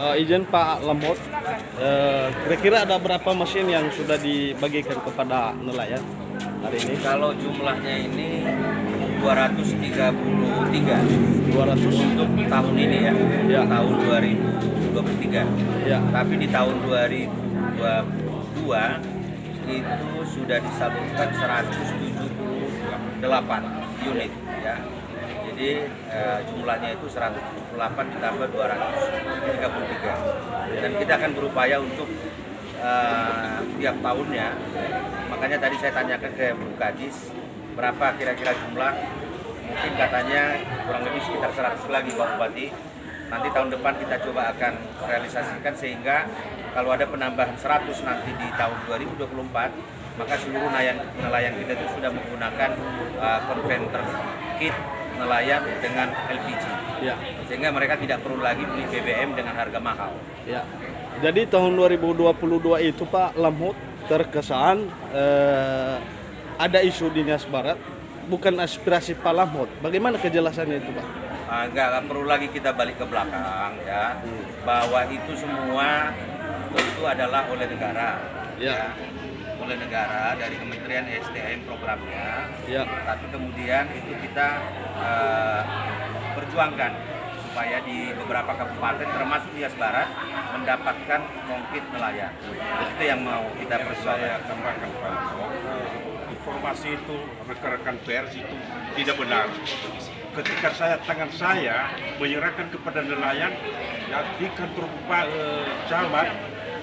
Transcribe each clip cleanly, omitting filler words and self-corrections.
Izin Pak Lemot, kira-kira ada berapa mesin yang sudah dibagikan kepada nelayan hari ini? Kalau jumlahnya ini 233 200? untuk tahun ini ya, Ya. tahun 2023. Ya. Tapi di tahun 2022 itu sudah disalurkan 178 unit ya. Jadi jumlahnya itu 178 ditambah 233. Dan kita akan berupaya untuk tiap tahunnya. Makanya tadi saya tanyakan ke Bu Kadis berapa kira-kira jumlah. Mungkin katanya kurang lebih sekitar 100 lagi Pak Bupati. Nanti tahun depan kita coba akan realisasikan sehingga kalau ada penambahan 100 nanti di tahun 2024, maka seluruh nelayan kita itu sudah menggunakan converter kit nelayan dengan LPG. Ya. Sehingga mereka tidak perlu lagi beli BBM dengan harga mahal. Ya. Jadi tahun 2022 itu Pak Lemot terkesan ada isu di Nias Barat, bukan aspirasi Pak Lemot. Bagaimana kejelasannya itu Pak? Nggak perlu lagi kita balik ke belakang ya, bahwa itu semua tentu adalah oleh negara Ya. oleh negara dari Kementerian SDM programnya Ya. tapi kemudian itu kita perjuangkan supaya di beberapa kabupaten termasuk Nias Barat mendapatkan konkret nelayan. Itu yang mau kita perjuangkan. Tambahkan Pak, informasi itu rekan-rekan pers itu tidak benar. Ketika tangan saya menyerahkan kepada nelayan yang di kantor camat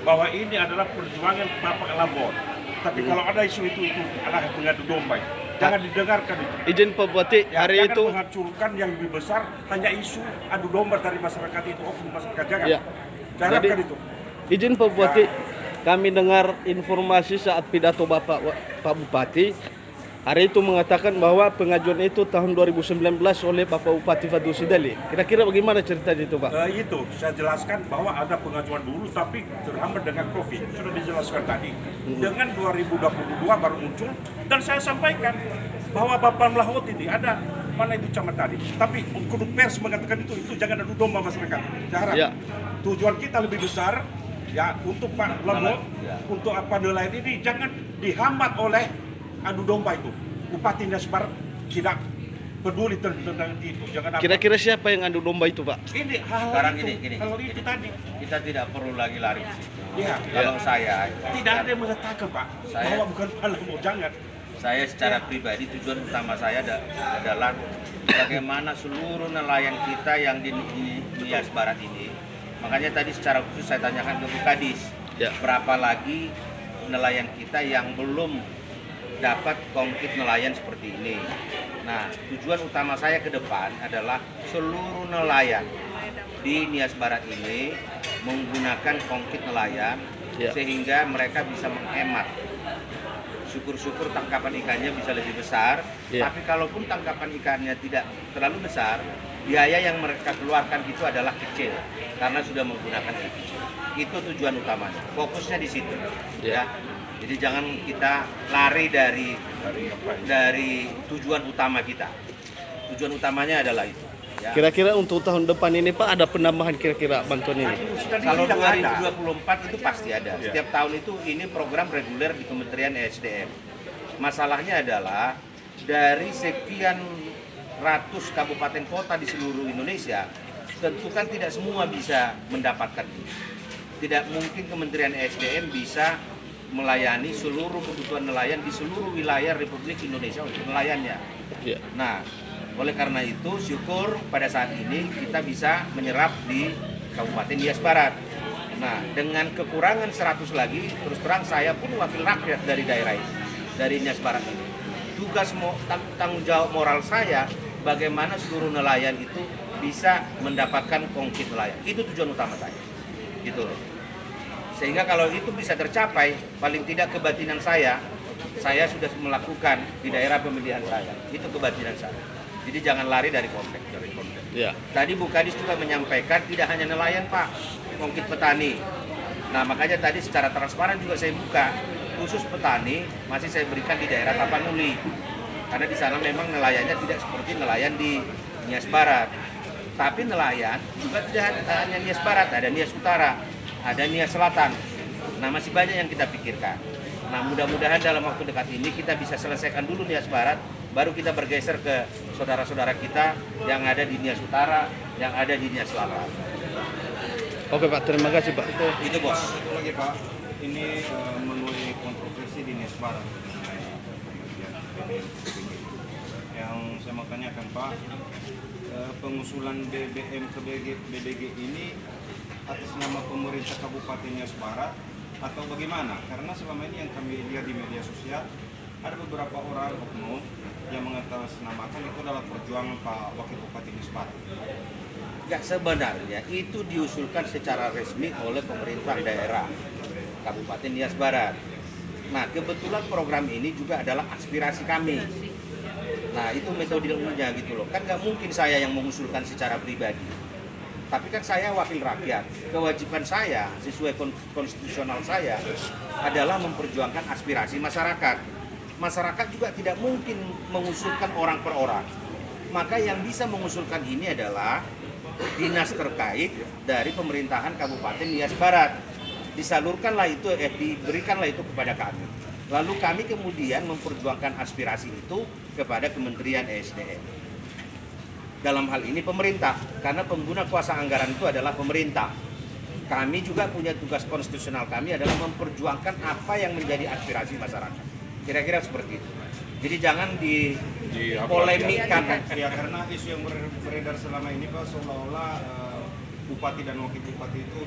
bahwa ini adalah perjuangan Bapak Lambon. Tapi kalau ada isu itu adalah mengadu domba. Jangan didengarkan itu. Izin Pak Bupati, hari jangan itu menghancurkan yang lebih besar hanya isu adu domba dari masyarakat itu, oknum masyarakat. Jangan. Ya. Jangan Jadi, itu. izin Pak Bupati, kami dengar informasi saat pidato Pak Bupati hari itu mengatakan bahwa pengajuan itu tahun 2019 oleh Bapak Bupati Fadul Sidali. Kira-kira bagaimana ceritanya itu Pak? Itu saya jelaskan bahwa ada pengajuan dulu tapi terhambat dengan COVID. Sudah dijelaskan tadi. Dengan 2022 baru muncul dan saya sampaikan bahwa Bapak Melahot ini ada mana itu camat tadi. Tapi kudu pers mengatakan itu jangan adu domba masyarakat. Saya harap Ya. tujuan kita lebih besar ya untuk Pak Melahot, untuk apa nelayan ini jangan dihambat oleh adu domba itu. Bupati Nias Barat tidak peduli tentang itu. Jangan apa. Kira-kira siapa yang adu domba itu Pak? Ini hal Sekarang itu, gini. kalau itu tadi. Kita tidak perlu lagi lari ke situ. Ya, Kalau saya tidak ada yang mengatakan Pak bahwa bukan Pak Lemot, jangan. Saya secara pribadi tujuan utama saya adalah bagaimana seluruh nelayan kita yang di Nias Barat ini. Makanya tadi secara khusus saya tanyakan ke Bu Kadis, Ya. berapa lagi nelayan kita yang belum dapat konkret nelayan seperti ini. Nah, tujuan utama saya ke depan adalah seluruh nelayan di Nias Barat ini menggunakan konkret nelayan Ya. sehingga mereka bisa menghemat. Syukur-syukur tangkapan ikannya bisa lebih besar, Ya. tapi kalaupun tangkapan ikannya tidak terlalu besar, biaya yang mereka keluarkan itu adalah kecil karena sudah menggunakan LPG. Itu tujuan utamanya. Fokusnya di situ. Ya. Ya. Jadi jangan kita lari dari tujuan utama kita. Tujuan utamanya adalah itu. Ya. Kira-kira untuk tahun depan ini Pak ada penambahan kira-kira bantuan ini? Kalau Sudah ada. 2024 itu pasti ada. Setiap tahun itu ini program reguler di Kementerian SDM. Masalahnya adalah dari sekian ratus kabupaten kota di seluruh Indonesia, tentu kan tidak semua bisa mendapatkan ini. Tidak mungkin Kementerian SDM bisa melayani seluruh kebutuhan nelayan di seluruh wilayah Republik Indonesia untuk nelayannya. Ya. Nah, oleh karena itu syukur pada saat ini kita bisa menyerap di Kabupaten Nias Barat. Nah, dengan kekurangan 100 lagi, terus terang saya pun wakil rakyat dari daerah ini, dari Nias Barat ini. Tugas tanggung jawab moral saya bagaimana seluruh nelayan itu bisa mendapatkan konkret nelayan. Itu tujuan utama saya. Gitu loh. Sehingga kalau itu bisa tercapai, paling tidak kebatinan saya sudah melakukan di daerah pemilihan saya. Itu kebatinan saya. Jadi jangan lari dari konteks. Ya. Tadi Bu Kadis juga menyampaikan tidak hanya nelayan Pak, konkret petani. Nah makanya tadi secara transparan juga saya buka, khusus petani masih saya berikan di daerah Tapanuli. Karena di sana memang nelayannya tidak seperti nelayan di Nias Barat. Tapi nelayan juga tidak hanya Nias Barat, ada Nias Utara, ada Nias Selatan. Nah, masih banyak yang kita pikirkan. Nah, mudah-mudahan dalam waktu dekat ini kita bisa selesaikan dulu Nias Barat, baru kita bergeser ke saudara-saudara kita yang ada di Nias Utara, yang ada di Nias Selatan. Oke Pak, terima kasih Pak. Itu bos. Satu lagi Pak, ini menuai kontroversi di Nias Barat yang saya mau tanyakan Pak, pengusulan BBM ke BBG ini atas nama pemerintah Kabupaten Nias Barat atau bagaimana? Karena selama ini yang kami lihat di media sosial ada beberapa orang oknum yang mengatasnamakan itu adalah perjuangan Pak Wakil Bupati Nias Barat. Ya, sebenarnya itu diusulkan secara resmi oleh pemerintah daerah Kabupaten Nias Barat. Nah, kebetulan program ini juga adalah aspirasi kami. Nah, itu metodenya gitu loh. Kan nggak mungkin saya yang mengusulkan secara pribadi. Tapi kan saya wakil rakyat. Kewajiban saya sesuai konstitusional saya adalah memperjuangkan aspirasi masyarakat. Masyarakat juga tidak mungkin mengusulkan orang per orang. Maka yang bisa mengusulkan ini adalah dinas terkait dari pemerintahan Kabupaten Nias Barat. Disalurkanlah itu, diberikanlah itu kepada kami. Lalu kami kemudian memperjuangkan aspirasi itu kepada Kementerian ESDM. Dalam hal ini pemerintah, karena pengguna kuasa anggaran itu adalah pemerintah. Kami juga punya tugas konstitusional kami adalah memperjuangkan apa yang menjadi aspirasi masyarakat. Kira-kira seperti itu. Jadi jangan dipolemikkan. Ya karena isu yang beredar selama ini Pak seolah-olah bupati dan wakil bupati itu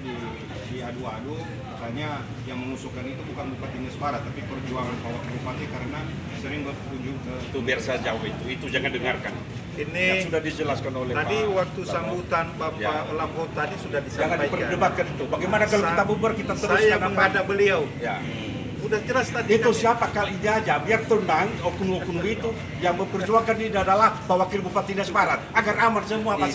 diadu-adu, katanya yang mengusulkan itu bukan Bupati Nias Barat tapi perjuangan Pak Wakil Bupati karena sering berkunjung ke Itu biar saya jauh itu jangan dengarkan. Ini Yang sudah dijelaskan oleh tadi Pak waktu Lamho. sambutan Bapak Ya. Lamho tadi sudah Jangan disampaikan. diperdebatkan itu. Bagaimana kalau kita bubar kita terus Saya tanam menghadap beliau. Ya. Udah jelas tadi. Itu kan? siapa kalinya aja biar tenang oknum-oknum itu yang memperjuangkan ini adalah Pak Wakil Bupati Nias Barat agar aman semua masalah.